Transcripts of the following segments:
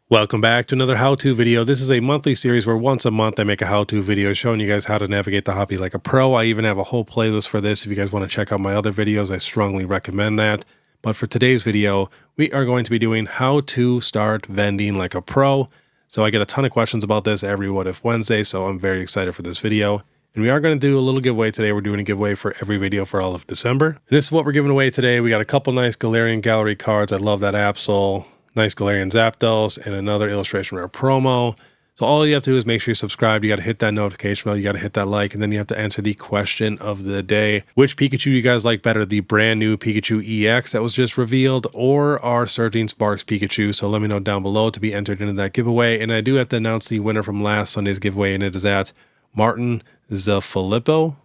Welcome back to another how-to video. This is a monthly series where once a month I make a how-to video showing you guys how to navigate the hobby like a pro. I even have a whole playlist for this. If you guys want to check out my other videos, I strongly recommend that. But for today's video, we are going to be doing how to start vending like a pro. So I get a ton of questions about this every What If Wednesday, so I'm very excited for this video. And we are going to do a little giveaway today. We're doing a giveaway for every video for all of December. And this is what we're giving away today. We got a couple nice Galarian Gallery cards. I love that Absol. Nice Galarian Zapdos, and another illustration rare promo. So all you have to do is make sure you subscribe. You got to hit that notification bell. You got to hit that like, and then you have to answer the question of the day. Which Pikachu do you guys like better? The brand new Pikachu EX that was just revealed, or our Surging Sparks Pikachu? So let me know down below to be entered into that giveaway. And I do have to announce the winner from last Sunday's giveaway, and it is at Martin Filippo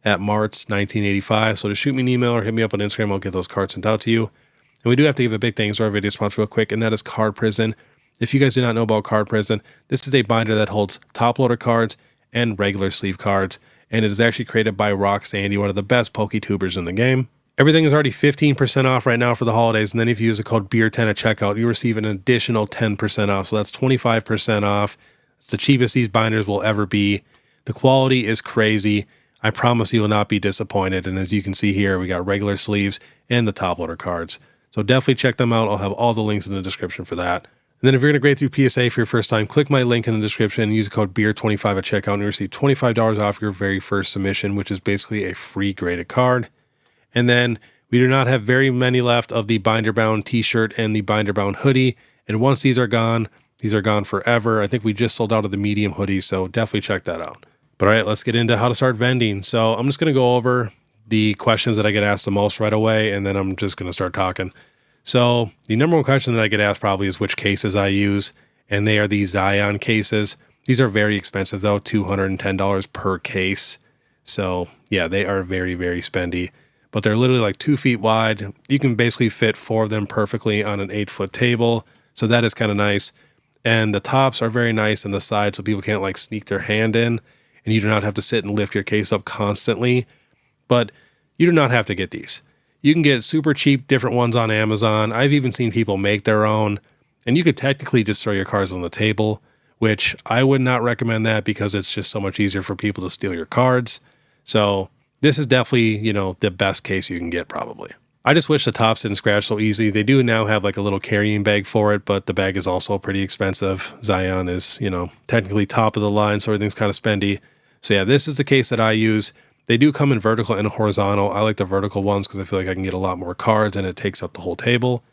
at Marts 1985. So just shoot me an email or hit me up on Instagram. I'll get those cards sent out to you. And we do have to give a big thanks to our video sponsor real quick, and that is Card Prison. If you guys do not know about Card Prison, this is a binder that holds top loader cards and regular sleeve cards, and it is actually created by Rock Sandy, one of the best PokeTubers in the game. Everything is already 15% off right now for the holidays, and then if you use the code BEARD10 at checkout, you receive an additional 10% off, so that's 25% off. It's the cheapest these binders will ever be. The quality is crazy. I promise you will not be disappointed, and as you can see here, we got regular sleeves and the top loader cards. So definitely check them out. I'll have all the links in the description for that. And then if you're going to grade through PSA for your first time, click my link in the description and use the code BEARD25 at checkout and you receive $25 off your very first submission, which is basically a free graded card. And then we do not have very many left of the binder bound t-shirt and the binder bound hoodie. And once these are gone forever. I think we just sold out of the medium hoodies, so definitely check that out. But all right, let's get into how to start vending. So I'm just going to go over the questions that I get asked the most right away, and then I'm just going to start talking. So the number one question that I get asked probably is which cases I use, and they are the Zion cases. These are very expensive though, $210 per case. So yeah, they are very, very spendy, but they're literally like 2 feet wide. You can basically fit 4 of them perfectly on an 8-foot table. So that is kind of nice. And the tops are very nice on the side, so people can't like sneak their hand in, and you do not have to sit and lift your case up constantly. But you do not have to get these. You can get super cheap different ones on Amazon. I've even seen people make their own, and you could technically just throw your cards on the table, which I would not recommend that because it's just so much easier for people to steal your cards. So this is definitely, the best case you can get probably. I just wish the tops didn't scratch so easily. They do now have like a little carrying bag for it, but the bag is also pretty expensive. Zion is, technically top of the line, so everything's kind of spendy. So yeah, this is the case that I use. They do come in vertical and horizontal. I like the vertical ones because I feel like I can get a lot more cards and it takes up the whole table.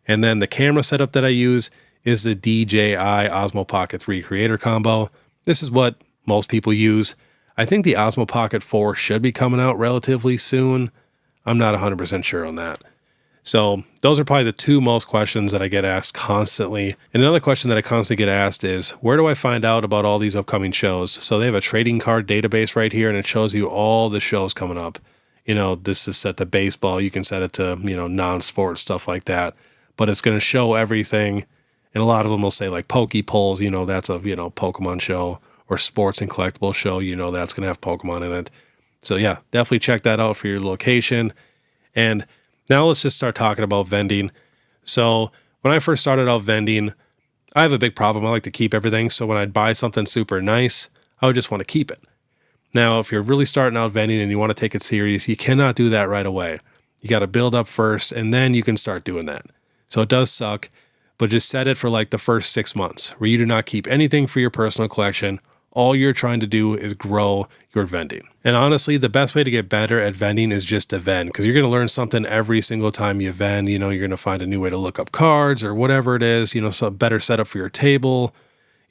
And then the camera setup that I use is the DJI Osmo Pocket 3 Creator Combo. This is what most people use. I think the Osmo Pocket 4 should be coming out relatively soon. I'm not 100% sure on that. So those are probably the two most questions that I get asked constantly. And another question that I constantly get asked is, where do I find out about all these upcoming shows? So they have a trading card database right here, and it shows you all the shows coming up. This is set to baseball. You can set it to, non-sport stuff like that. But it's going to show everything. And a lot of them will say like Poke Polls, that's a, Pokemon show, or sports and collectible show, that's going to have Pokemon in it. So yeah, definitely check that out for your location. And now let's just start talking about vending. So when I first started out vending, I have a big problem. I like to keep everything. So when I'd buy something super nice, I would just want to keep it. Now, if you're really starting out vending and you want to take it serious, you cannot do that right away. You got to build up first, and then you can start doing that. So it does suck, but just set it for like the first 6 months where you do not keep anything for your personal collection. All you're trying to do is grow your vending. And honestly, the best way to get better at vending is just to vend, because you're going to learn something every single time you vend. You're going to find a new way to look up cards or whatever it is, so a better setup for your table,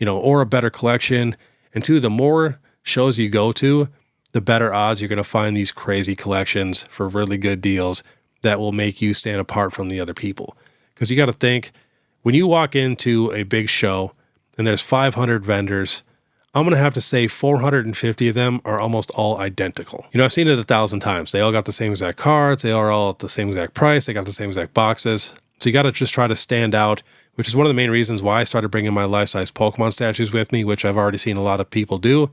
or a better collection. And two, the more shows you go to, the better odds you're going to find these crazy collections for really good deals that will make you stand apart from the other people. Because you got to think, when you walk into a big show and there's 500 vendors, I'm going to have to say 450 of them are almost all identical. I've seen it 1,000 times. They all got the same exact cards. They are all at the same exact price. They got the same exact boxes. So you got to just try to stand out, which is one of the main reasons why I started bringing my life-size Pokemon statues with me, which I've already seen a lot of people do.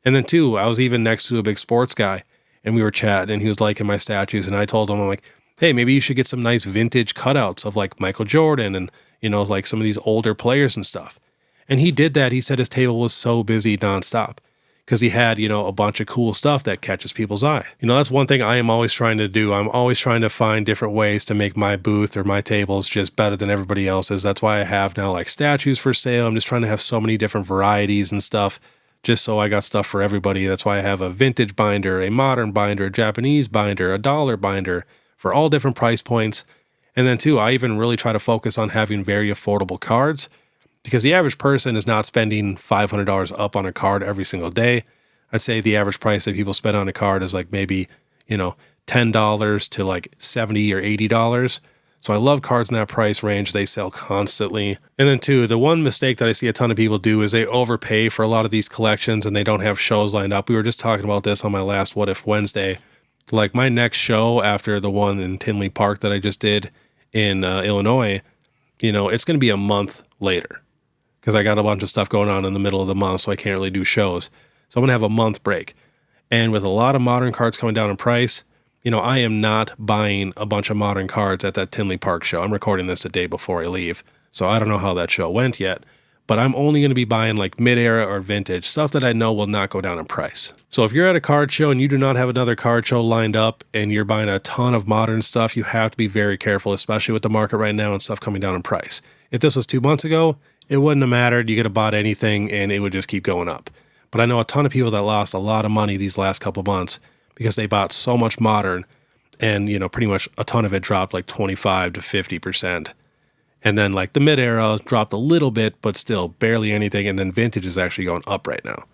And then two, I was even next to a big sports guy, and we were chatting, and he was liking my statues, and I told him, I'm like, hey, maybe you should get some nice vintage cutouts of like Michael Jordan and, like some of these older players and stuff. And he did that. He said his table was so busy nonstop because he had, a bunch of cool stuff that catches people's eye. That's one thing I am always trying to do. I'm always trying to find different ways to make my booth or my tables just better than everybody else's. That's why I have now like statues for sale. I'm just trying to have so many different varieties and stuff, just so I got stuff for everybody. That's why I have a vintage binder, a modern binder, a Japanese binder, a dollar binder for all different price points. And then too, I even really try to focus on having very affordable cards, because the average person is not spending $500 up on a card every single day. I'd say the average price that people spend on a card is like maybe, $10 to like $70 or $80. So I love cards in that price range. They sell constantly. And then too, the one mistake that I see a ton of people do is they overpay for a lot of these collections and they don't have shows lined up. We were just talking about this on my last What If Wednesday. Like my next show after the one in Tinley Park that I just did in Illinois, it's going to be a month later, because I got a bunch of stuff going on in the middle of the month, so I can't really do shows. So I'm going to have a month break. And with a lot of modern cards coming down in price, I am not buying a bunch of modern cards at that Tinley Park show. I'm recording this the day before I leave, so I don't know how that show went yet. But I'm only going to be buying like mid-era or vintage, stuff that I know will not go down in price. So if you're at a card show and you do not have another card show lined up and you're buying a ton of modern stuff, you have to be very careful, especially with the market right now and stuff coming down in price. If this was 2 months ago, it wouldn't have mattered. You could have bought anything and it would just keep going up. But I know a ton of people that lost a lot of money these last couple of months because they bought so much modern, and pretty much a ton of it dropped like 25 to 50%. And then like the mid-era dropped a little bit, but still barely anything. And then vintage is actually going up right now.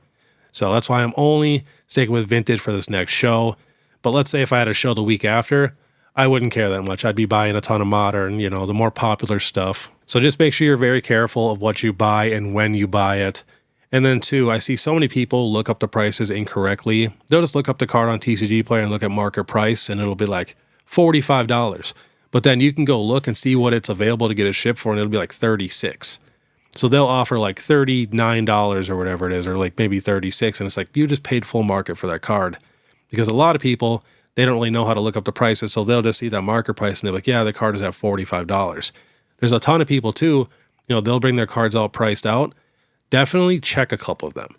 So that's why I'm only sticking with vintage for this next show. But let's say if I had a show the week after, I wouldn't care that much. I'd be buying a ton of modern, the more popular stuff. So just make sure you're very careful of what you buy and when you buy it. And then too, I see so many people look up the prices incorrectly. They'll just look up the card on TCG Player and look at market price, and it'll be like $45. But then you can go look and see what it's available to get it shipped for, and it'll be like $36. So they'll offer like $39 or whatever it is, or like maybe $36, and it's like you just paid full market for that card. Because a lot of people, they don't really know how to look up the prices, so they'll just see that market price and they're like, yeah, the card is at $45. There's a ton of people too, they'll bring their cards all priced out. Definitely check a couple of them.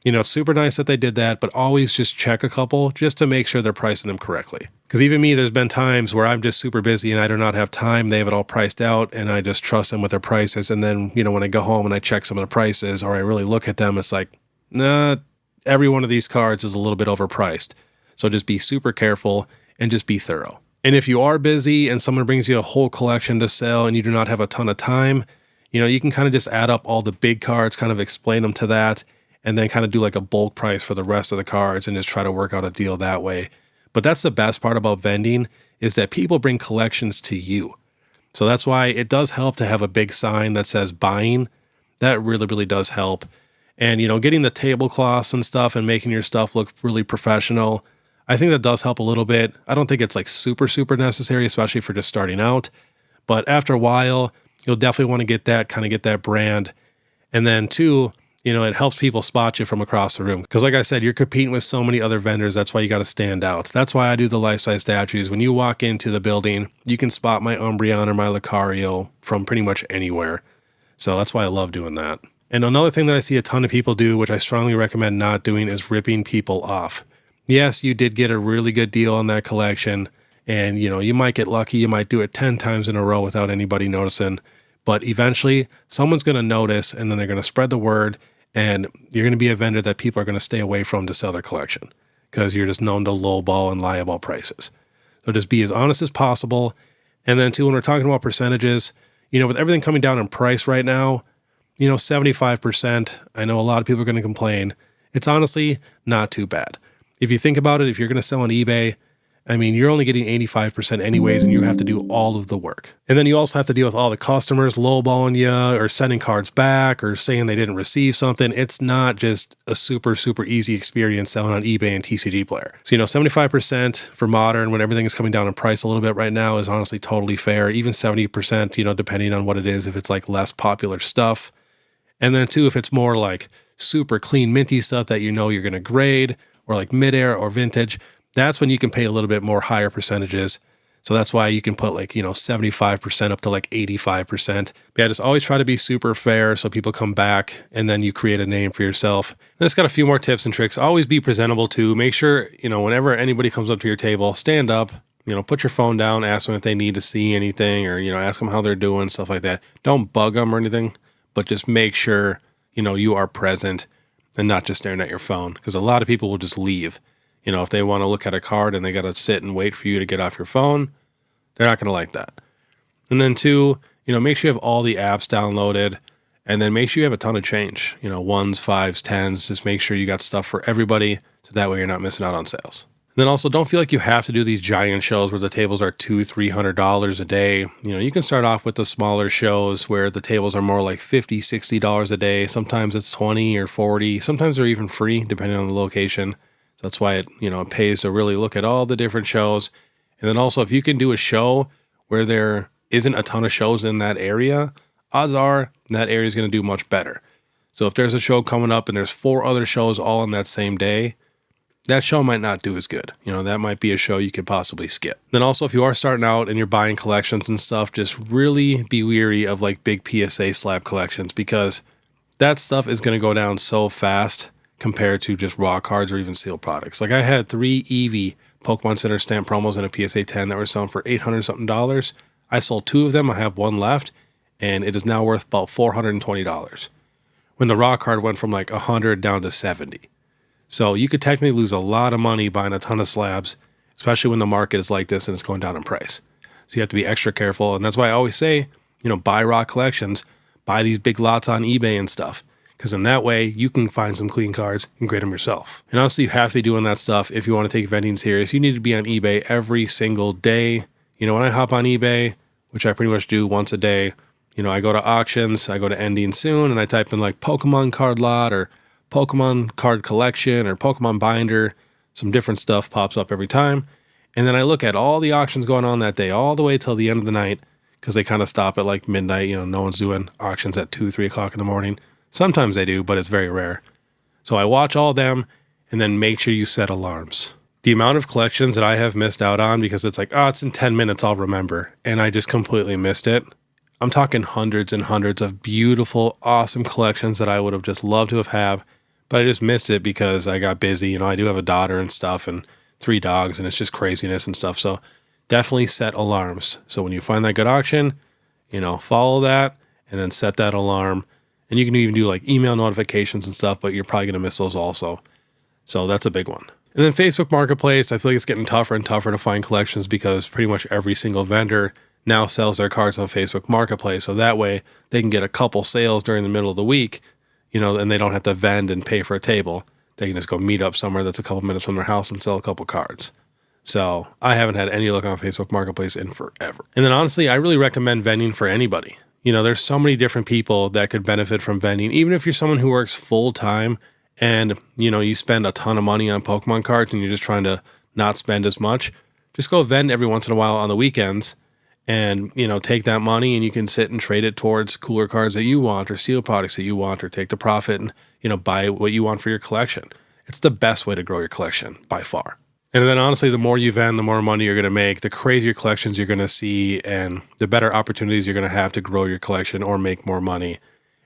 It's super nice that they did that, but always just check a couple just to make sure they're pricing them correctly. Because even me, there's been times where I'm just super busy and I do not have time. They have it all priced out and I just trust them with their prices. And then, when I go home and I check some of the prices or I really look at them, it's like, nah, every one of these cards is a little bit overpriced. So just be super careful and just be thorough. And if you are busy and someone brings you a whole collection to sell and you do not have a ton of time, you can kind of just add up all the big cards, kind of explain them to that, and then kind of do like a bulk price for the rest of the cards and just try to work out a deal that way. But that's the best part about vending, is that people bring collections to you. So that's why it does help to have a big sign that says buying. That really, really does help. And, getting the tablecloths and stuff and making your stuff look really professional, I think that does help a little bit. I don't think it's like super, super necessary, especially for just starting out. But after a while, you'll definitely want to get that brand. And then too, it helps people spot you from across the room. Because like I said, you're competing with so many other vendors. That's why you got to stand out. That's why I do the life-size statues. When you walk into the building, you can spot my Umbreon or my Lucario from pretty much anywhere. So that's why I love doing that. And another thing that I see a ton of people do, which I strongly recommend not doing, is ripping people off. Yes, you did get a really good deal on that collection. And, you might get lucky. You might do it 10 times in a row without anybody noticing. But eventually, someone's going to notice, and then they're going to spread the word, and you're going to be a vendor that people are going to stay away from to sell their collection because you're just known to lowball and lie about prices. So just be as honest as possible. And then, too, when we're talking about percentages, with everything coming down in price right now, 75%, I know a lot of people are going to complain. It's honestly not too bad. If you think about it, if you're going to sell on eBay, you're only getting 85% anyways, and you have to do all of the work. And then you also have to deal with all the customers lowballing you or sending cards back or saying they didn't receive something. It's not just a super, super easy experience selling on eBay and TCG Player. So, 75% for modern when everything is coming down in price a little bit right now is honestly totally fair. Even 70%, depending on what it is, if it's like less popular stuff. And then too, if it's more like super clean minty stuff that you're going to grade, or like mid-air or vintage, that's when you can pay a little bit more higher percentages. So that's why you can put like, 75% up to like 85%. But yeah, just always try to be super fair so people come back, and then you create a name for yourself. And it's got a few more tips and tricks. Always be presentable too. Make sure, whenever anybody comes up to your table, stand up, put your phone down, ask them if they need to see anything, or, ask them how they're doing, stuff like that. Don't bug them or anything, but just make sure, you are present and not just staring at your phone, because a lot of people will just leave. If they want to look at a card and they got to sit and wait for you to get off your phone, they're not going to like that. And then two, make sure you have all the apps downloaded, and then make sure you have a ton of change, ones, fives, tens. Just make sure you got stuff for everybody, so that way you're not missing out on sales. And then also, don't feel like you have to do these giant shows where the tables are $200-$300 a day. You can start off with the smaller shows where the tables are more like $50-$60 a day. Sometimes it's $20 or $40. Sometimes they're even free, depending on the location. So that's why it pays to really look at all the different shows. And then also, if you can do a show where there isn't a ton of shows in that area, odds are that area is going to do much better. So if there's a show coming up and there's 4 other shows all on that same day, that show might not do as good. That might be a show you could possibly skip. Then also, if you are starting out and you're buying collections and stuff, just really be weary of like big PSA slab collections, because that stuff is going to go down so fast compared to just raw cards or even sealed products. Like I had 3 Eevee Pokemon Center stamp promos in a PSA 10 that were selling for $800 something. I sold 2 of them. I have 1 left, and it is now worth about $420. When the raw card went from like 100 down to 70. So you could technically lose a lot of money buying a ton of slabs, especially when the market is like this and it's going down in price. So you have to be extra careful. And that's why I always say, buy raw collections, buy these big lots on eBay and stuff. Because in that way, you can find some clean cards and grade them yourself. And honestly, you have to be doing that stuff if you want to take vending serious. You need to be on eBay every single day. When I hop on eBay, which I pretty much do once a day, I go to auctions, I go to ending soon, and I type in like Pokemon card lot or Pokemon card collection or Pokemon binder. Some different stuff pops up every time. And then I look at all the auctions going on that day, all the way till the end of the night, because they kind of stop at like midnight. No one's doing auctions at 2, 3 o'clock in the morning. Sometimes they do, but it's very rare. So I watch all of them, and then make sure you set alarms. The amount of collections that I have missed out on because it's like, it's in 10 minutes, I'll remember. And I just completely missed it. I'm talking hundreds and hundreds of beautiful, awesome collections that I would have just loved to have, but I just missed it because I got busy. I do have a daughter and stuff and 3 dogs, and it's just craziness and stuff. So definitely set alarms. So when you find that good auction, follow that and then set that alarm. And you can even do like email notifications and stuff, but you're probably going to miss those also. So that's a big one. And then Facebook Marketplace, I feel like it's getting tougher and tougher to find collections because pretty much every single vendor now sells their cards on Facebook Marketplace. So that way they can get a couple sales during the middle of the week, and they don't have to vend and pay for a table. They can just go meet up somewhere that's a couple minutes from their house and sell a couple cards. So I haven't had any luck on Facebook Marketplace in forever. And then honestly, I really recommend vending for anybody. There's so many different people that could benefit from vending. Even if you're someone who works full time and, you spend a ton of money on Pokemon cards and you're just trying to not spend as much, just go vend every once in a while on the weekends and, take that money and you can sit and trade it towards cooler cards that you want or sealed products that you want, or take the profit and, buy what you want for your collection. It's the best way to grow your collection by far. And then honestly, the more you vend, the more money you're going to make, the crazier collections you're going to see, and the better opportunities you're going to have to grow your collection or make more money.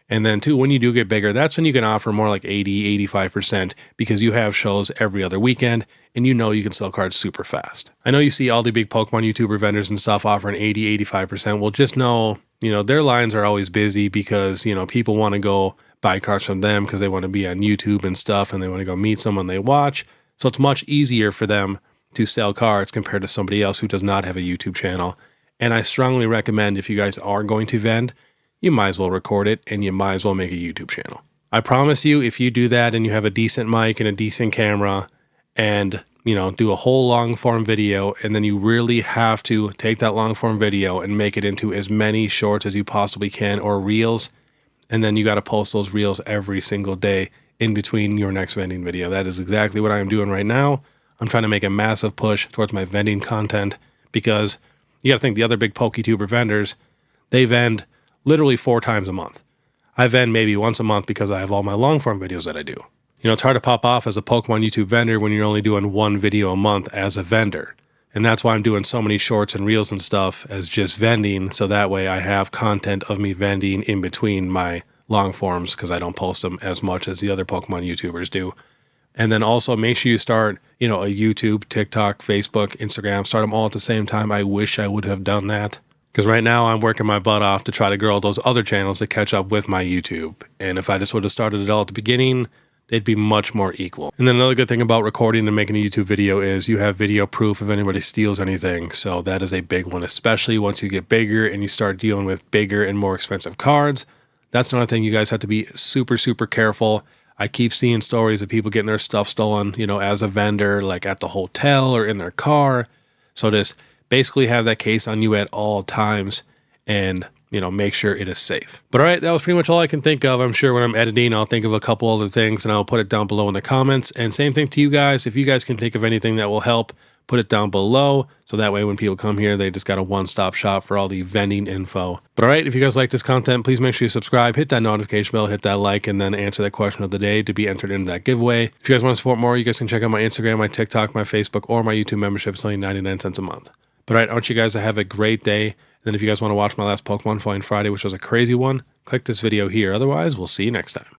And then too, when you do get bigger, that's when you can offer more like 80, 85% because you have shows every other weekend and you can sell cards super fast. I know you see all the big Pokemon YouTuber vendors and stuff offering 80, 85%. Well, just know, their lines are always busy because, people want to go buy cards from them because they want to be on YouTube and stuff and they want to go meet someone they watch. So it's much easier for them to sell cards compared to somebody else who does not have a YouTube channel. And I strongly recommend, if you guys are going to vend, you might as well record it and you might as well make a YouTube channel. I promise you, if you do that and you have a decent mic and a decent camera and, do a whole long form video, and then you really have to take that long form video and make it into as many shorts as you possibly can or reels, and then you got to post those reels every single day in between your next vending video. That is exactly what I am doing right now. I'm trying to make a massive push towards my vending content because you got to think the other big PokeTuber vendors, they vend literally 4 times a month. I vend maybe once a month because I have all my long form videos that I do. It's hard to pop off as a Pokemon YouTube vendor when you're only doing 1 video a month as a vendor. And that's why I'm doing so many shorts and reels and stuff as just vending. So that way I have content of me vending in between my long forms, because I don't post them as much as the other Pokemon YouTubers do. And then also make sure you start, a YouTube, TikTok, Facebook, Instagram, start them all at the same time. I wish I would have done that, because right now I'm working my butt off to try to grow those other channels to catch up with my YouTube. And if I just would have started it all at the beginning, they'd be much more equal. And then another good thing about recording and making a YouTube video is you have video proof if anybody steals anything. So that is a big one, especially once you get bigger and you start dealing with bigger and more expensive cards. That's another thing you guys have to be super, super careful. I keep seeing stories of people getting their stuff stolen, as a vendor, like at the hotel or in their car. So just basically have that case on you at all times and make sure it is safe. But all right, that was pretty much all I can think of. I'm sure when I'm editing, I'll think of a couple other things and I'll put it down below in the comments. And same thing to you guys. If you guys can think of anything that will help, put it down below. So that way when people come here, they just got a one-stop shop for all the vending info. But all right, if you guys like this content, please make sure you subscribe, hit that notification bell, hit that like, and then answer that question of the day to be entered into that giveaway. If you guys want to support more, you guys can check out my Instagram, my TikTok, my Facebook, or my YouTube membership. It's only 99 cents a month. But all right, I want you guys to have a great day. Then if you guys want to watch my last Pokemon Find Friday, which was a crazy one, click this video here. Otherwise, we'll see you next time.